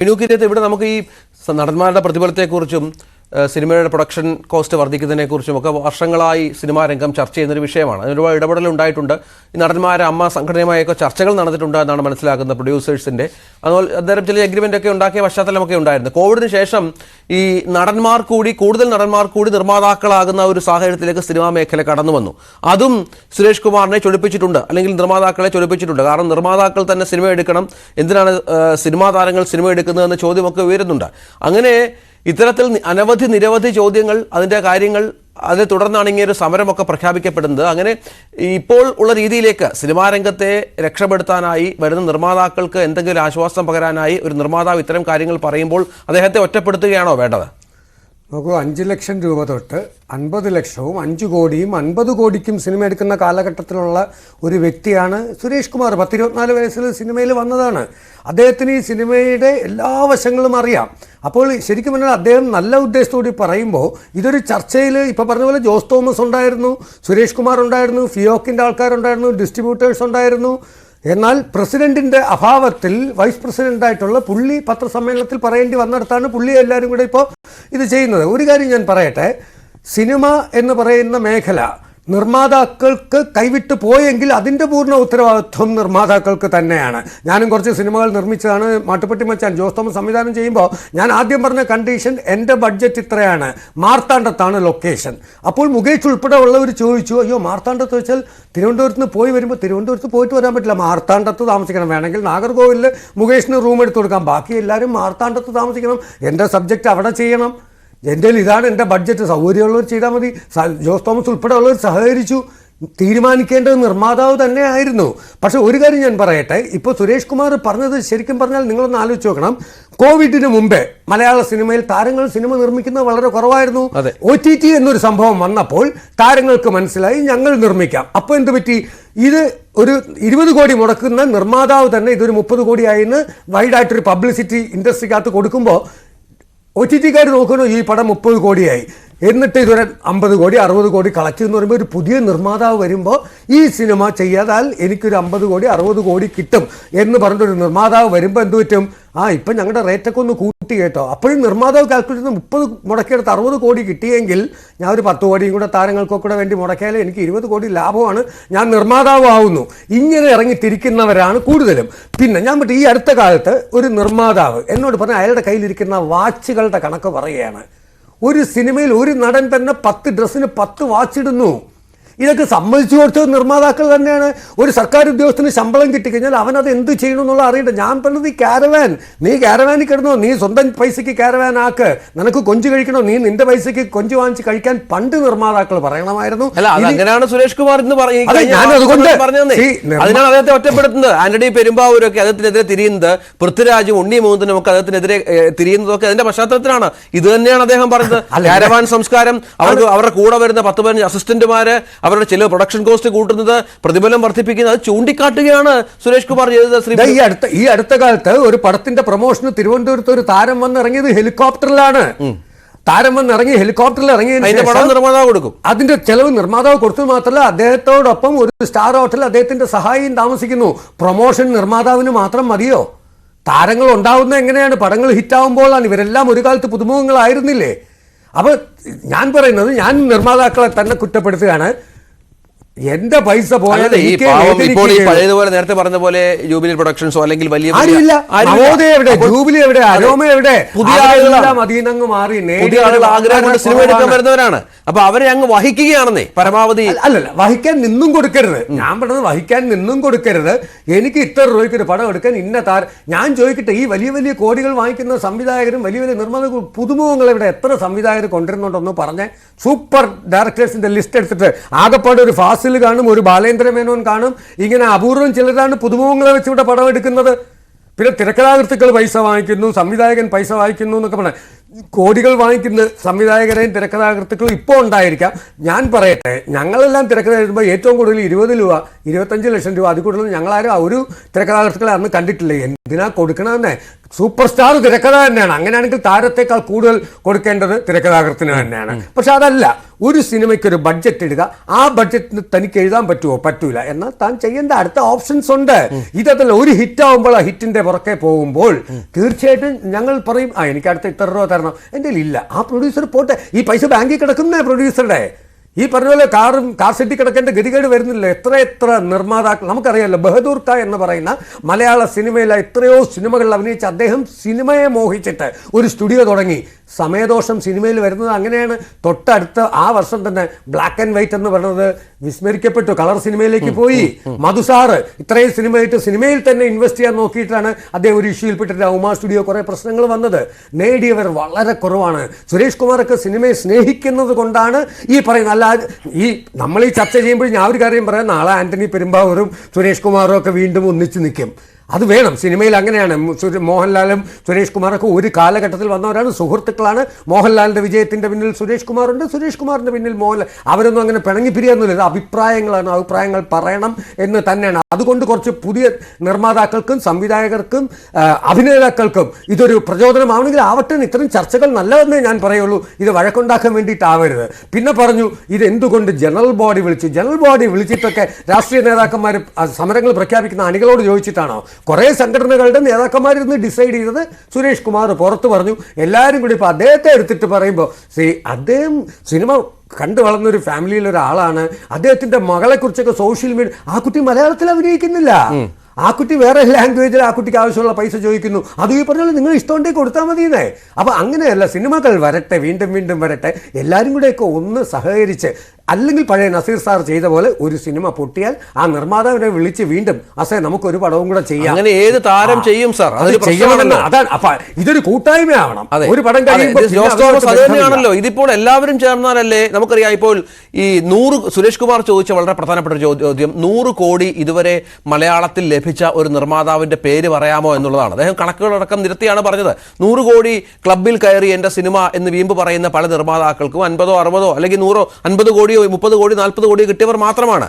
വിനൂക്കിന്റെ ഇവിടെ നമുക്ക് ഈ നടന്മാരുടെ പ്രതിഫലത്തെക്കുറിച്ചും സിനിമയുടെ പ്രൊഡക്ഷൻ കോസ്റ്റ് വർദ്ധിക്കുന്നതിനെക്കുറിച്ചും ഒക്കെ വർഷങ്ങളായി സിനിമാ രംഗം ചർച്ച ചെയ്യുന്നൊരു വിഷയമാണ്. അതിനൊരുപാട് ഇടപെടലുണ്ടായിട്ടുണ്ട്. ഈ നടന്മാരെ അമ്മ സംഘടനയുമായൊക്കെ ചർച്ചകൾ നടന്നിട്ടുണ്ട് എന്നാണ് മനസ്സിലാക്കുന്നത് പ്രൊഡ്യൂസേഴ്സിൻ്റെ. അതുപോലെ അന്നേരം ചില എഗ്രിമെൻ്റ് ഒക്കെ ഉണ്ടാക്കിയ പശ്ചാത്തലമൊക്കെ ഉണ്ടായിരുന്നു. കോവിഡിന് ശേഷം ഈ കൂടുതൽ നടന്മാർ കൂടി നിർമ്മാതാക്കളാകുന്ന ഒരു സാഹചര്യത്തിലേക്ക് സിനിമാ മേഖല കടന്നു വന്നു. അതും സുരേഷ് കുമാറിനെ ചൊടിപ്പിച്ചിട്ടുണ്ട്, അല്ലെങ്കിൽ നിർമ്മാതാക്കളെ ചൊടിപ്പിച്ചിട്ടുണ്ട്. കാരണം നിർമ്മാതാക്കൾ തന്നെ സിനിമ എടുക്കണം, എന്തിനാണ് സിനിമാ താരങ്ങൾ സിനിമ എടുക്കുന്നതെന്ന ചോദ്യമൊക്കെ ഉയരുന്നുണ്ട്. അങ്ങനെ ഇത്തരത്തിൽ നിരവധി ചോദ്യങ്ങൾ, അതിൻ്റെ കാര്യങ്ങൾ, അതിനെ തുടർന്നാണ് ഇങ്ങനൊരു സമരമൊക്കെ പ്രഖ്യാപിക്കപ്പെടുന്നത്. അങ്ങനെ ഇപ്പോൾ ഉള്ള രീതിയിലേക്ക് സിനിമാ രംഗത്തെ രക്ഷപ്പെടുത്താനായി വരുന്ന നിർമ്മാതാക്കൾക്ക് എന്തെങ്കിലും ആശ്വാസം പകരാനായി ഒരു നിർമ്മാതാവ് ഇത്തരം കാര്യങ്ങൾ പറയുമ്പോൾ അദ്ദേഹത്തെ ഒറ്റപ്പെടുത്തുകയാണോ വേണ്ടത്? നോക്കൂ, 5 ലക്ഷം രൂപ തൊട്ട് 50 ലക്ഷവും 5 കോടിയും 50 കോടിക്കും സിനിമ എടുക്കുന്ന കാലഘട്ടത്തിലുള്ള ഒരു വ്യക്തിയാണ് സുരേഷ് കുമാർ. 24 വയസ്സിൽ സിനിമയിൽ വന്നതാണ്. അദ്ദേഹത്തിന് ഈ സിനിമയുടെ എല്ലാ വശങ്ങളും അറിയാം. അപ്പോൾ ശരിക്കും പറഞ്ഞാൽ അദ്ദേഹം നല്ല ഉദ്ദേശത്തോടെ പറയുമ്പോൾ ഇതൊരു ചർച്ചയിൽ ഇപ്പോൾ പറഞ്ഞ പോലെ ജോസ് തോമസ് ഉണ്ടായിരുന്നു, സുരേഷ് കുമാർ ഉണ്ടായിരുന്നു, ഫിയോക്കിൻ്റെ ആൾക്കാരുണ്ടായിരുന്നു, ഡിസ്ട്രിബ്യൂട്ടേഴ്സ് ഉണ്ടായിരുന്നു. എന്നാൽ പ്രസിഡന്റിന്റെ അഭാവത്തിൽ വൈസ് പ്രസിഡന്റായിട്ടുള്ള പുള്ളി പത്രസമ്മേളനത്തിൽ പറയേണ്ടി വന്നിടത്താണ് പുള്ളി എല്ലാവരും കൂടെ ഇപ്പോൾ ഇത് ചെയ്യുന്നത്. ഒരു കാര്യം ഞാൻ പറയട്ടെ, സിനിമ എന്ന് പറയുന്ന മേഖല നിർമ്മാതാക്കൾക്ക് കൈവിട്ട് പോയെങ്കിൽ അതിൻ്റെ പൂർണ്ണ ഉത്തരവാദിത്വം നിർമ്മാതാക്കൾക്ക് തന്നെയാണ്. ഞാനും കുറച്ച് സിനിമകൾ നിർമ്മിച്ചതാണ്. മാട്ടുപ്പെട്ടി മച്ചാൻ ജോസ് തോമസ് സംവിധാനം ചെയ്യുമ്പോൾ ഞാൻ ആദ്യം പറഞ്ഞ കണ്ടീഷൻ, എൻ്റെ ബഡ്ജറ്റ് ഇത്രയാണ്, മാർത്താണ്ഡത്താണ് ലൊക്കേഷൻ. അപ്പോൾ മുകേഷ് ഉൾപ്പെടെ ഉള്ളവർ ചോദിച്ചു, അയ്യോ മാർത്താണ്ഡത്ത് വെച്ചാൽ തിരുവനന്തപുരത്ത് നിന്ന് പോയി വരുമ്പോൾ തിരുവനന്തപുരത്ത് പോയിട്ട് വരാൻ പറ്റില്ല, മാർത്താണ്ഡത്ത് താമസിക്കണം. വേണമെങ്കിൽ നാഗർകോവിലിൽ മുകേഷിന് റൂം എടുത്ത് കൊടുക്കാം, ബാക്കി എല്ലാവരും മാർത്താണ്ഡത്ത് താമസിക്കണം, എൻ്റെ സബ്ജക്റ്റ് അവിടെ ചെയ്യണം, എൻ്റെ ഇതാണ് എൻ്റെ ബഡ്ജറ്റ്, സൗകര്യമുള്ളവർ ചെയ്താൽ മതി. ജോസ് തോമസ് ഉൾപ്പെടെ ഉള്ളവർ സഹകരിച്ചു. തീരുമാനിക്കേണ്ടത് നിർമ്മാതാവ് തന്നെ ആയിരുന്നു. പക്ഷെ ഒരു കാര്യം ഞാൻ പറയട്ടെ, ഇപ്പോൾ സുരേഷ് കുമാർ പറഞ്ഞത് ശരിക്കും പറഞ്ഞാൽ നിങ്ങളൊന്ന് ആലോചിച്ച് നോക്കണം. കോവിഡിന് മുമ്പേ മലയാള സിനിമയിൽ താരങ്ങൾ സിനിമ നിർമ്മിക്കുന്നത് വളരെ കുറവായിരുന്നു. OTT എന്നൊരു സംഭവം വന്നപ്പോൾ താരങ്ങൾക്ക് മനസ്സിലായി ഞങ്ങൾ നിർമ്മിക്കാം. അപ്പോൾ എന്ത് പറ്റി? ഇത് ഒരു 20 കോടി മുടക്കുന്ന നിർമ്മാതാവ് തന്നെ ഇതൊരു 30 കോടിയായിന്ന് വൈഡായിട്ടൊരു പബ്ലിസിറ്റി ഇൻഡസ്ട്രിക്കകത്ത് കൊടുക്കുമ്പോൾ OTT-കാർ നോക്കണോ ഈ പടം 30 കോടിയായി, എന്നിട്ട് ഇതുവരെ 50 കോടി 60 കോടി കളക്ട് എന്ന് പറയുമ്പോൾ ഒരു പുതിയ നിർമ്മാതാവ് വരുമ്പോൾ ഈ സിനിമ ചെയ്യാതാൽ എനിക്കൊരു 50 കോടി 60 കോടി കിട്ടും എന്ന് പറഞ്ഞിട്ടൊരു നിർമ്മാതാവ് വരുമ്പോൾ എന്ത് പറ്റും? ഇപ്പം ഞങ്ങളുടെ റേറ്റൊക്കെ ഒന്ന് കൂട്ടി കേട്ടോ. അപ്പോഴും നിർമ്മാതാവ് കാൽക്കുലേറ്റ് ചെയ്യുന്ന 30 മുടക്കിയെടുത്ത് 60 കോടി കിട്ടിയെങ്കിൽ ഞാൻ ഒരു 10 കോടിയും കൂടെ താരങ്ങൾക്കൊക്കെ കൂടെ വേണ്ടി മുടക്കിയാൽ എനിക്ക് 20 കോടി ലാഭമാണ്, ഞാൻ നിർമ്മാതാവ് ആവുന്നു. ഇങ്ങനെ ഇറങ്ങി തിരിക്കുന്നവരാണ് കൂടുതലും. പിന്നെ ഞാൻ ഈ അടുത്ത കാലത്ത് ഒരു നിർമ്മാതാവ് എന്നോട് പറഞ്ഞ അയാളുടെ കയ്യിലിരിക്കുന്ന വാച്ചുകളുടെ കണക്ക് പറയുകയാണ്. ഒരു സിനിമയിൽ ഒരു നടൻ തന്നെ 10 ഡ്രസ്സിന് 10 വാച്ചിടുന്നു. ഇതൊക്കെ സമ്മതിച്ചു കൊടുത്തത് നിർമ്മാതാക്കൾ തന്നെയാണ്. ഒരു സർക്കാർ ഉദ്യോഗസ്ഥന് ശമ്പളം കിട്ടിക്കഴിഞ്ഞാൽ അവനത് എന്ത് ചെയ്യണം എന്നുള്ള അറിയണ്ട. ഞാൻ പറഞ്ഞത് ഈ ക്യാരവാൻ, നീ ക്യാരവാനിൽ കിടന്നോ, നീ സ്വന്തം പൈസയ്ക്ക് ക്യാരവാൻ ആക്ക്, നിനക്ക് കൊഞ്ച് കഴിക്കണോ, നീ നിന്റെ പൈസയ്ക്ക് കൊഞ്ച് വാങ്ങിച്ച് കഴിക്കാൻ പണ്ട് നിർമ്മാതാക്കൾ പറയണമായിരുന്നു. അങ്ങനെയാണ് സുരേഷ് കുമാർ ഇന്ന് അതിനാണ് അദ്ദേഹത്തെ ഒറ്റപ്പെടുത്തുന്നത്. ആന്റണി പെരുമ്പാവൂരൊക്കെ അദ്ദേഹത്തിനെതിരെ തിരിയുന്നത്, പൃഥ്വിരാജും ഉണ്ണി മുകുന്ദനും ഒക്കെ അദ്ദേഹത്തിനെതിരെ തിരിയുന്നതൊക്കെ അതിന്റെ പശ്ചാത്തലത്തിലാണ്. ഇത് തന്നെയാണ് അദ്ദേഹം പറഞ്ഞത്. ക്യാരവാൻ സംസ്കാരം, അവരുടെ കൂടെ വരുന്ന 10-15 അസിസ്റ്റന്റുമാര് അവരുടെ ചില പ്രൊഡക്ഷൻ കോസ്റ്റ് കൂട്ടുന്നത്, പ്രതിഫലം വർദ്ധിപ്പിക്കുന്നത്, അത് ചൂണ്ടിക്കാട്ടുകയാണ് സുരേഷ് കുമാർ ചെയ്തത്. ഈ അടുത്ത കാലത്ത് ഒരു പടത്തിന്റെ പ്രൊമോഷന് തിരുവനന്തപുരത്ത് ഒരു താരം വന്നിറങ്ങിയത് ഹെലികോപ്റ്ററിലാണ്. താരം വന്നിറങ്ങി ഹെലികോപ്റ്ററിൽ ഇറങ്ങിയതിന് നിർമ്മാതാവ് കൊടുക്കും. അതിന്റെ ചെലവ് നിർമ്മാതാവ് കൊടുത്തത് മാത്രമല്ല, അദ്ദേഹത്തോടൊപ്പം ഒരു സ്റ്റാർ ഹോട്ടൽ അദ്ദേഹത്തിന്റെ സഹായിയും താമസിക്കുന്നു. പ്രൊമോഷൻ നിർമ്മാതാവിന് മാത്രം മതിയോ? താരങ്ങൾ ഉണ്ടാവുന്ന എങ്ങനെയാണ്? പടങ്ങൾ ഹിറ്റാവുമ്പോഴാണ്. ഇവരെല്ലാം ഒരു കാലത്ത് പുതുമുഖങ്ങളായിരുന്നില്ലേ? അപ്പോൾ ഞാൻ പറയുന്നത്, ഞാൻ നിർമ്മാതാക്കളെ തന്നെ കുറ്റപ്പെടുത്തുകയാണ്. എന്റെ പൈസ പോയാൽ പഴയതുപോലെ നേരത്തെ പറഞ്ഞ പോലെ ജൂബിലി പ്രൊഡക്ഷൻസോ അല്ലെങ്കിൽ വലിയ ജൂബിലി എവിടെ, അരോമ എവിടെ, പുതിയ ആളുകളെല്ലാം അധീനങ്ങ് മാറി ആഗ്രഹം സിനിമ എടുക്കാൻ വരുന്നവരാണ്. അപ്പൊ അവരെ അങ്ങ് വഹിക്കുകയാണെന്നേ പരമാവധി. അല്ലല്ല, വഹിക്കാൻ നിന്നും കൊടുക്കരുത്. ഞാൻ പറഞ്ഞത് വഹിക്കാൻ നിന്നും കൊടുക്കരുത്. എനിക്ക് ഇത്ര രൂപയ്ക്ക് ഒരു പടം എടുക്കാൻ ഇന്ന ഞാൻ ചോദിക്കട്ടെ, ഈ വലിയ വലിയ കോടികൾ വാങ്ങിക്കുന്ന സംവിധായകരും വലിയ വലിയ നിർമ്മാതാക്കളും പുതുമുഖങ്ങൾ ഇവിടെ എത്ര സംവിധായകർ കൊണ്ടുവരുന്നുണ്ടെന്ന് പറഞ്ഞ് സൂപ്പർ ഡയറക്ടേഴ്സിന്റെ ലിസ്റ്റ് എടുത്തിട്ട് ആകെപ്പാട് ഒരു ഫാസിൽ കാണും, ഒരു ബാലേന്ദ്ര മേനോൻ കാണും. ഇങ്ങനെ അപൂർവം ചിലരാണ് പുതുമുഖങ്ങളെ വെച്ച് ഇവിടെ പടം എടുക്കുന്നത്. പിന്നെ തിരക്കഥാകൃത്തുക്കൾ പൈസ വാങ്ങിക്കുന്നു, സംവിധായകൻ പൈസ വാങ്ങിക്കുന്നു എന്നൊക്കെ പറഞ്ഞാൽ കോടികൾ വാങ്ങിക്കുന്ന സംവിധായകരെയും തിരക്കഥാകൃത്തുക്കളും ഇപ്പോൾ ഉണ്ടായിരിക്കാം. ഞാൻ പറയട്ടെ, ഞങ്ങളെല്ലാം തിരക്കഥ എഴുതുമ്പോൾ ഏറ്റവും കൂടുതൽ 20 രൂപ 25 ലക്ഷം രൂപ, അതിൽ കൂടുതൽ ഞങ്ങളാരും ഒരു തിരക്കഥാകൃത്തുക്കളെ അന്ന് കണ്ടിട്ടില്ല. എന്തിനാ കൊടുക്കണമെന്നേ? സൂപ്പർ സ്റ്റാർ തിരക്കഥ തന്നെയാണ്. അങ്ങനെയാണെങ്കിൽ താരത്തെക്കാൾ കൂടുതൽ കൊടുക്കേണ്ടത് തിരക്കഥാകൃത്തിന് തന്നെയാണ്. പക്ഷെ അതല്ല, ഒരു സിനിമയ്ക്ക് ഒരു ബഡ്ജറ്റ് ഇടുക, ആ ബഡ്ജറ്റിന് തനിക്ക് എഴുതാൻ പറ്റുമോ? പറ്റൂല. എന്നാൽ താൻ ചെയ്യേണ്ട അടുത്ത ഓപ്ഷൻസ് ഉണ്ട്. ഇതല്ല, ഒരു ഹിറ്റ് ആവുമ്പോൾ ആ ഹിറ്റിന്റെ പുറകെ പോകുമ്പോൾ തീർച്ചയായിട്ടും ഞങ്ങൾ പറയും, എനിക്ക് അടുത്ത ഇത്ര രൂപ തരണം. എൻ്റെ കയ്യിൽ ഇല്ല. ആ പ്രൊഡ്യൂസർ പോട്ടെ, ഈ പൈസ ബാങ്കിൽ കിടക്കുന്നേ പ്രൊഡ്യൂസറുടെ. ഈ പറഞ്ഞ പോലെ കാർ സെറ്റി കിടക്കേണ്ട ഗതികേട് വരുന്നില്ല. എത്ര നിർമ്മാതാക്കൾ നമുക്കറിയാമല്ലോ. ബഹദൂർ ഖാ എന്ന് പറയുന്ന മലയാള സിനിമയിലെ എത്രയോ സിനിമകളിൽ അഭിനയിച്ച അദ്ദേഹം സിനിമയെ മോഹിച്ചിട്ട് ഒരു സ്റ്റുഡിയോ തുടങ്ങി. സമയദോഷം സിനിമയിൽ വരുന്നത് അങ്ങനെയാണ്. തൊട്ടടുത്ത ആ വർഷം തന്നെ ബ്ലാക്ക് ആൻഡ് വൈറ്റ് എന്ന് പറയുന്നത് വിസ്മരിക്കപ്പെട്ടു, കളർ സിനിമയിലേക്ക് പോയി. മധുസാറ് ഇത്രയും സിനിമയായിട്ട് സിനിമയിൽ തന്നെ ഇൻവെസ്റ്റ് ചെയ്യാൻ നോക്കിയിട്ടാണ് അദ്ദേഹം ഒരു ഇഷ്യൂയിൽപ്പെട്ടിട്ട് ഉമാ സ്റ്റുഡിയോ കുറേ പ്രശ്നങ്ങൾ വന്നത്. നേടിയവർ വളരെ കുറവാണ്. സുരേഷ് കുമാറൊക്കെ സിനിമയെ സ്നേഹിക്കുന്നത് കൊണ്ടാണ് ഈ പറയുന്നത്. അല്ല, ഈ നമ്മൾ ഈ ചർച്ച ചെയ്യുമ്പോൾ ഞാൻ ഒരു കാര്യം പറയാം, നാളെ ആന്റണി പെരുമ്പാവൂരും സുരേഷ് കുമാറും ഒക്കെ വീണ്ടും ഒന്നിച്ച് നിൽക്കും. അത് വേണം. സിനിമയിൽ അങ്ങനെയാണ്. മോഹൻലാലും സുരേഷ് കുമാറൊക്കെ ഒരു കാലഘട്ടത്തിൽ വന്നവരാണ്, സുഹൃത്തുക്കളാണ്. മോഹൻലാലിൻ്റെ വിജയത്തിൻ്റെ പിന്നിൽ സുരേഷ് കുമാറുണ്ട്, സുരേഷ് കുമാറിൻ്റെ പിന്നിൽ മോഹൻലാൽ. അവരൊന്നും അങ്ങനെ പിണങ്ങി പിരിയൊന്നുമില്ല. ഇത് അഭിപ്രായങ്ങളാണ്, അഭിപ്രായങ്ങൾ പറയണം എന്ന് തന്നെയാണ്. അതുകൊണ്ട് കുറച്ച് പുതിയ നിർമ്മാതാക്കൾക്കും സംവിധായകർക്കും അഭിനേതാക്കൾക്കും ഇതൊരു പ്രചോദനമാവണമെങ്കിൽ ആവട്ടെ. ഇത്തരം ചർച്ചകൾ നല്ലതെന്നേ ഞാൻ പറയുള്ളൂ. ഇത് വഴക്കുണ്ടാക്കാൻ വേണ്ടിയിട്ടാവരുത്. പിന്നെ പറഞ്ഞു ഇത് എന്തുകൊണ്ട് ജനറൽ ബോഡി വിളിച്ചു. ജനറൽ ബോഡി വിളിച്ചിട്ടൊക്കെ രാഷ്ട്രീയ നേതാക്കന്മാർ സമരങ്ങൾ പ്രഖ്യാപിക്കുന്ന അണികളോട് ചോദിച്ചിട്ടാണോ? കുറേ സംഘടനകളുടെ നേതാക്കന്മാരിന്ന് ഡിസൈഡ് ചെയ്തത് സുരേഷ് കുമാർ പുറത്ത് പറഞ്ഞു. എല്ലാവരും കൂടി ഇപ്പോൾ അദ്ദേഹത്തെ എടുത്തിട്ട് പറയുമ്പോൾ അദ്ദേഹം സിനിമ കണ്ടു വളർന്നൊരു ഫാമിലിയിലൊരാളാണ്. അദ്ദേഹത്തിൻ്റെ മകളെക്കുറിച്ചൊക്കെ സോഷ്യൽ മീഡിയ, ആ കുട്ടി മലയാളത്തിൽ അഭിനയിക്കുന്നില്ല. ആ കുട്ടി വേറെ ലാംഗ്വേജിൽ ആ കുട്ടിക്ക് ആവശ്യമുള്ള പൈസ ചോദിക്കുന്നു. അത് ഈ പറഞ്ഞാൽ നിങ്ങൾ ഇഷ്ടമുണ്ടെങ്കിൽ കൊടുത്താൽ മതിയെന്നേ. അപ്പോൾ അങ്ങനെയല്ല, സിനിമകൾ വരട്ടെ, വീണ്ടും വീണ്ടും വരട്ടെ. എല്ലാവരും കൂടെയൊക്കെ ഒന്ന് സഹകരിച്ച്, അല്ലെങ്കിൽ പഴയ നസീർ സാർ ചെയ്ത പോലെ ഒരു സിനിമ പൊട്ടിയാൽ ആ നിർമ്മാതാവിനെ വിളിച്ച് വീണ്ടും നമുക്കൊരു പടവും കൂടെ ചെയ്യാം. അങ്ങനെ ഏത് താരം ചെയ്യും സാർ? അതാണ്. അപ്പൊ ഇതൊരു കൂട്ടായ്മയാവണം. ഒരു പടം കഴിയുമ്പോഴാണല്ലോ. ഇതിപ്പോൾ എല്ലാവരും ചേർന്നാലല്ലേ നമുക്കറിയാം. ഇപ്പോൾ ഈ 100 സുരേഷ് കുമാർ ചോദിച്ച വളരെ പ്രധാനപ്പെട്ട ഒരു ചോദ്യം, 100 കോടി ഇതുവരെ മലയാളത്തിൽ ലഭിച്ച ഒരു നിർമ്മാതാവിന്റെ പേര് പറയാമോ എന്നുള്ളതാണ്. അദ്ദേഹം കണക്കുകളടക്കം നിരത്തിയാണ് പറഞ്ഞത്. 100 കോടി ക്ലബിൽ കയറി എന്റെ സിനിമ എന്ന് വീമ്പ് പറയുന്ന പല നിർമ്മാതാക്കൾക്കും 50, 60 അല്ലെങ്കിൽ 100, 50 കോടിയോ 30 കോടി 40 കോടി കിട്ടിയവർ മാത്രമാണ്.